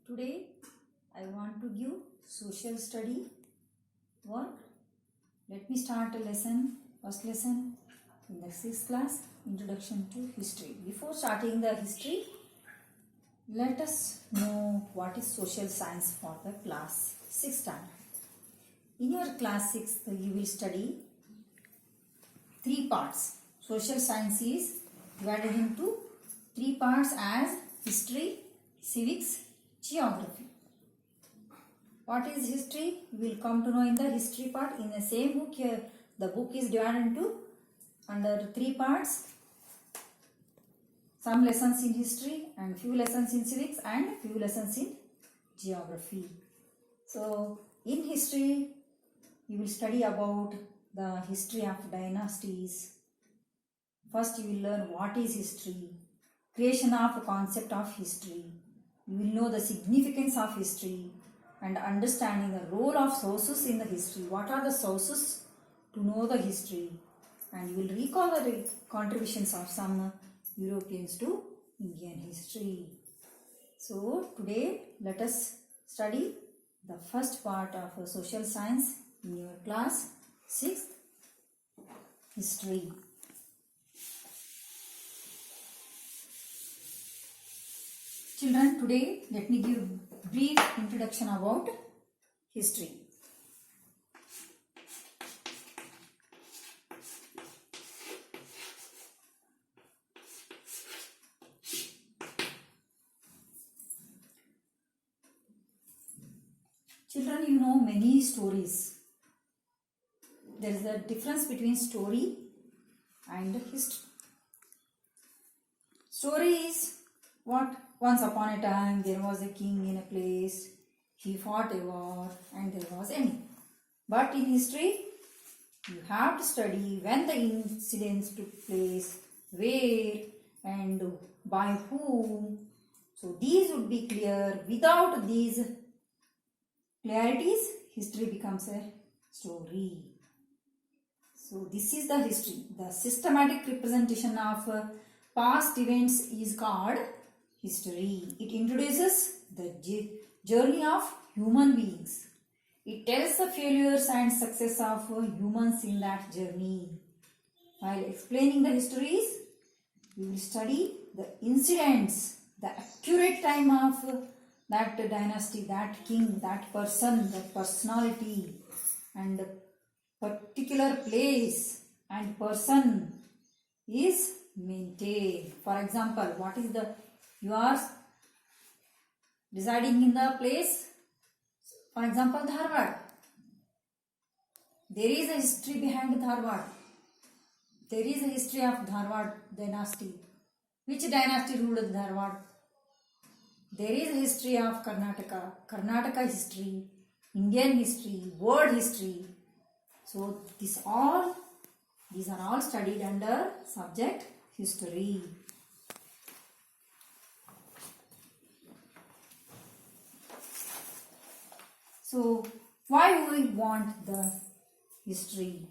Today I want to give social study work. Let me start a lesson, first lesson in the 6th class, Introduction to History. Before starting the history, let us know what is social science for the class 6th standard. In your class 6th, you will study 3 parts. Social science is divided into 3 parts as history, civics, geography. What is history? We will come to know in the history part. In the same book here, the book is divided into under 3 parts. Some lessons in history and few lessons in civics and few lessons in geography. So in history, you will study about the history of dynasties. First you will learn what is history, creation of a concept of history. You will know the significance of history and understanding the role of sources in the history. What are the sources to know the history? And you will recall the contributions of some Europeans to Indian history. So today let us study the first part of social science in your class 6th, history. Children, today let me give brief introduction about history. Children, you know many stories. There is a difference between story and history. Story is what? Once upon a time there was a king in a place, he fought a war and there was end. But in history, you have to study when the incidents took place, where and by whom. So these would be clear. Without these clarities, history becomes a story. So this is the history. The systematic representation of past events is called history. It introduces the journey of human beings. It tells the failures and success of humans in that journey. While explaining the histories, we will study the incidents, the accurate time of that dynasty, that king, that person, that personality, and particular place and person is maintained. For example, what is the you are residing in the place, for example, Dharwad. There is a history behind Dharwad. There is a history of Dharwad dynasty. Which dynasty ruled Dharwad? There is a history of Karnataka, Karnataka history, Indian history, world history. So these are all studied under subject history. So why we want the history?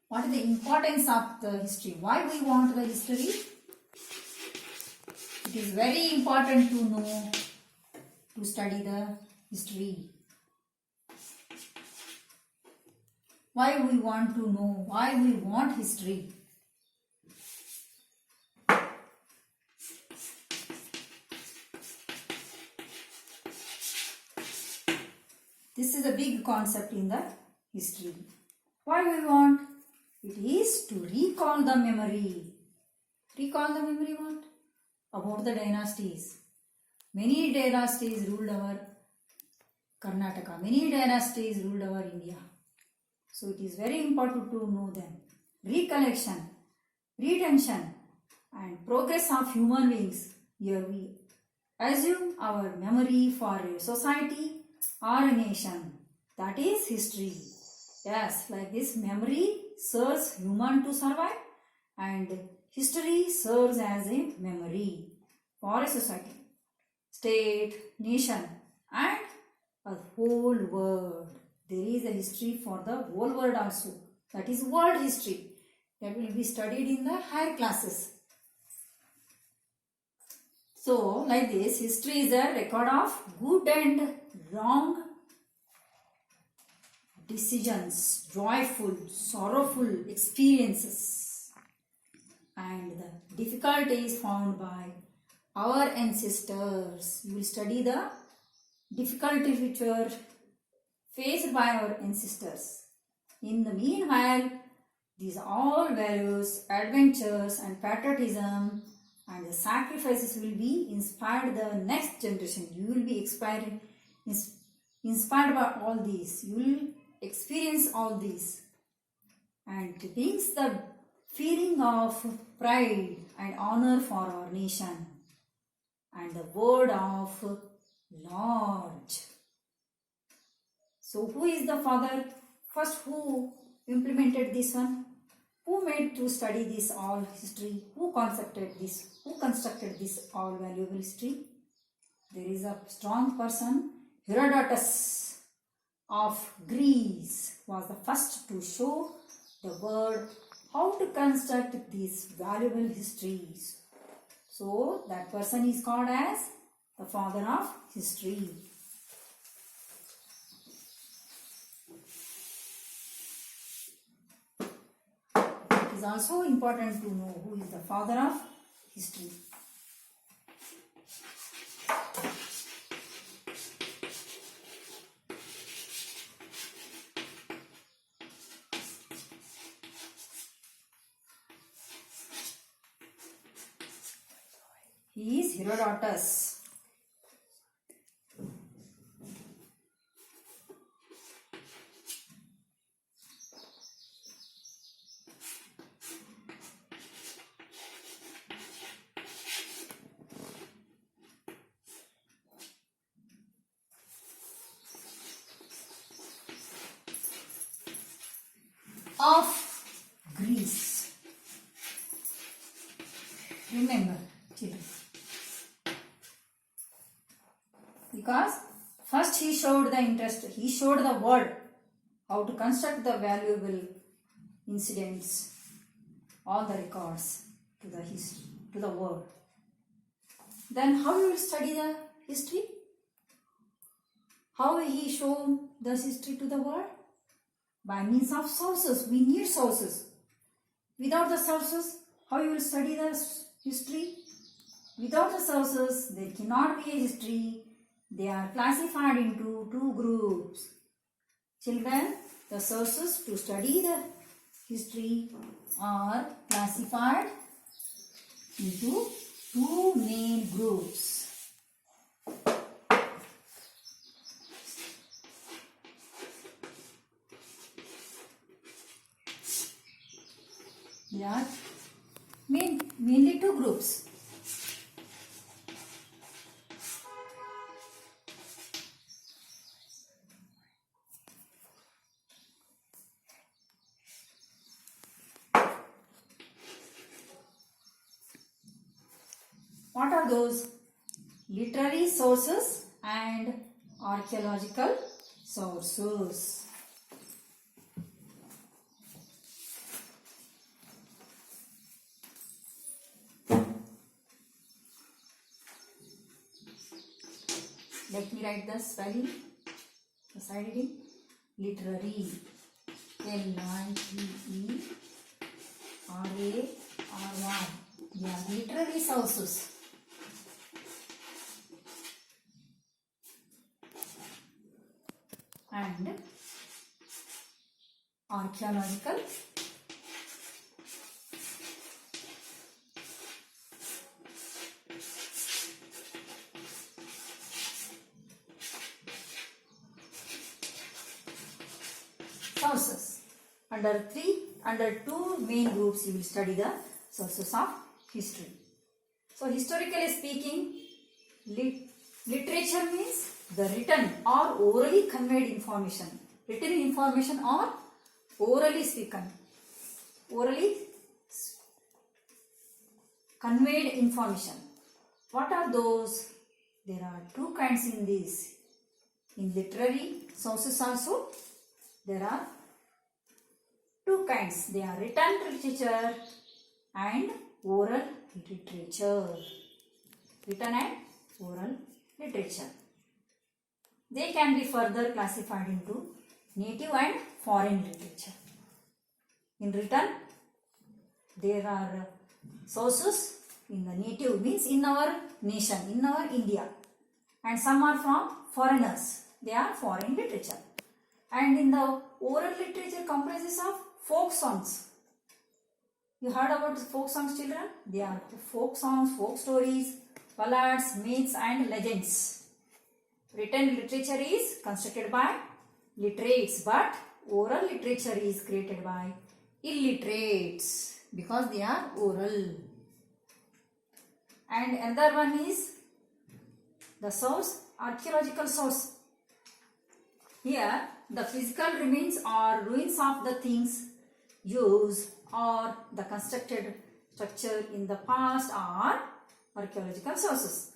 What is the importance of the history? Why we want the history? It is very important to know, to study the history. Why we want to know? Why we want history? This is a big concept in the history. Why we want? It is to recall the memory. Recall the memory what? About the dynasties. Many dynasties ruled our Karnataka. Many dynasties ruled our India. So it is very important to know them. Recollection, retention and progress of human beings. Here we assume our memory for a society or a nation. That is history. Yes, like this memory serves human to survive and history serves as a memory for a society, state, nation and a whole world. There is a history for the whole world also. That is world history. That will be studied in the higher classes. So, like this, history is a record of good and wrong decisions, joyful, sorrowful experiences, and the difficulties found by our ancestors. You will study the difficulties which were faced by our ancestors. In the meanwhile, these all values, adventures and patriotism and the sacrifices will be inspired the next generation. You will be inspired by all these. You will experience all these. And it brings the feeling of pride and honor for our nation. And the word of Lord. So who is the father? First, who implemented this one? Who made to study this all history? Who constructed this? Who constructed this all valuable history? There is a strong person. Herodotus of Greece was the first to show the world how to construct these valuable histories. So that person is called as the father of history. It is also important to know who is the father of history. He is Herodotus. Of Greece. Remember, children. Because first he showed the interest, he showed the world how to construct the valuable incidents, all the records to the history, to the world. Then how you will study the history? How will he show the history to the world? By means of sources. We need sources. Without the sources, how you will study the history? Without the sources, there cannot be a history. They are classified into two groups. Children, the sources to study the history are classified into two main groups. There are mainly two groups. What are those? Literary sources and archaeological sources. Let me write the spelling, the side heading. Literary, L-I-T-E-R-A-R-Y. They are literary sources. And archaeological sources. Under two main groups you will study the sources of history. So historically speaking, literature means the written or orally conveyed information. Written information or orally spoken. Orally conveyed information. What are those? There are two kinds in this. In literary sources also, there are two kinds. They are written literature and oral literature. written and oral literature. They can be further classified into native and foreign literature. In written, there are sources in the native, means in our nation, in our India, and some are from foreigners. They are foreign literature. And in the oral literature comprises of folk songs. You heard about folk songs, children? They are folk songs, folk stories, ballads, myths and legends. Written literature is constructed by literates, but oral literature is created by illiterates because they are oral. And another one is the source, archaeological source. Here, the physical remains or ruins of the things used or the constructed structure in the past are archaeological sources.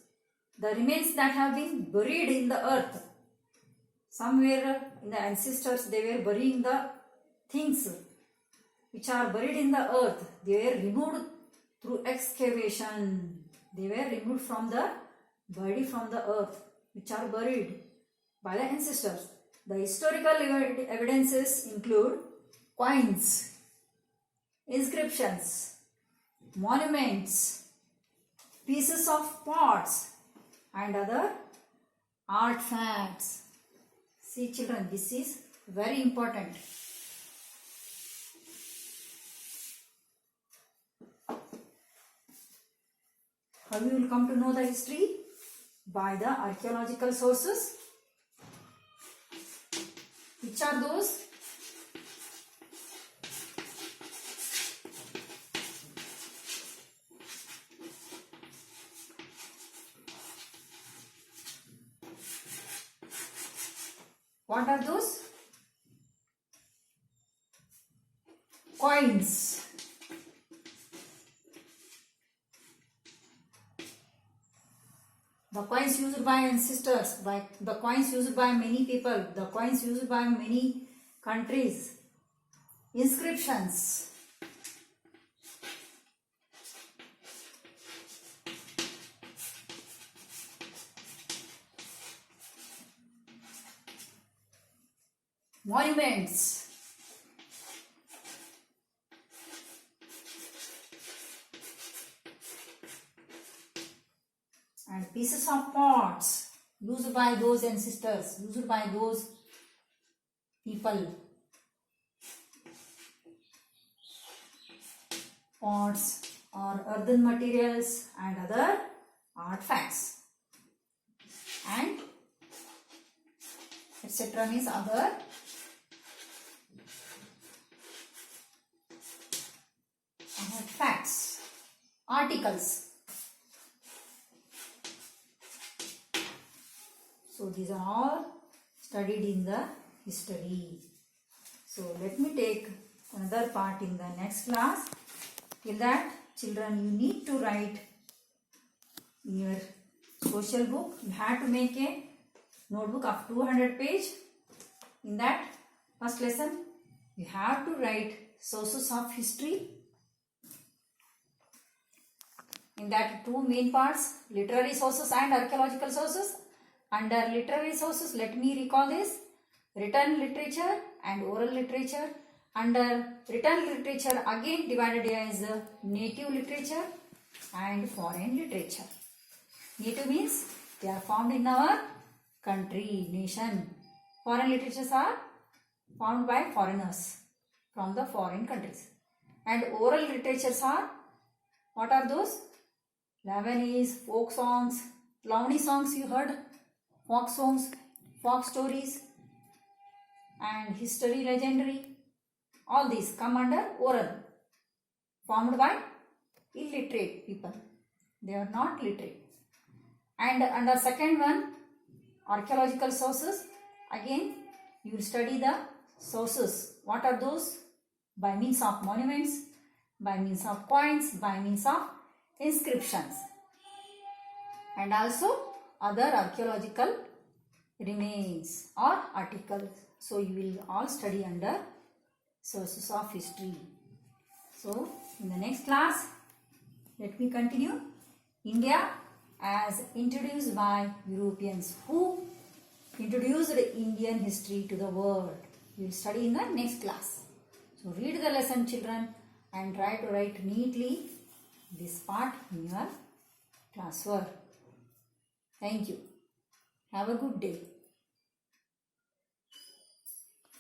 The remains that have been buried in the earth. Somewhere in the ancestors, they were burying the things which are buried in the earth. They were removed through excavation. They were removed from the body from the earth, which are buried by the ancestors. The historical evidences include coins, inscriptions, monuments, pieces of pots and other artifacts. See children, this is very important. How you will come to know the history? By the archaeological sources. Which are those? What are those? Coins. The coins used by ancestors, by the coins used by many people, the coins used by many countries. Inscriptions. Monuments. And pieces of pots used by those ancestors, used by those people. Pots or earthen materials and other artifacts. And etc. means other artifacts, articles. So these are all studied in the history. So let me take another part in the next class. Till that, children, you need to write in your social book. You have to make a notebook of 200 pages. In that first lesson, you have to write sources of history. In that two main parts, literary sources and archaeological sources. Under literary sources, let me recall this: written literature and oral literature. Under written literature, again divided as native literature and foreign literature. Native means they are found in our country, nation. Foreign literatures are found by foreigners from the foreign countries. And oral literatures are, what are those? Lebanese, folk songs, Launi songs you heard, folk songs, folk stories and history legendary. All these come under oral, formed by illiterate people. They are not literate. And under second one, archaeological sources, again you will study the sources. What are those? By means of monuments, by means of coins, by means of inscriptions, and also other archaeological remains or articles. So you will all study under sources of history. So in the next class, let me continue. India as introduced by Europeans who introduced Indian history to the world. We will study in the next class. So read the lesson, children, and try to write neatly this part in your classwork. Thank you. Have a good day.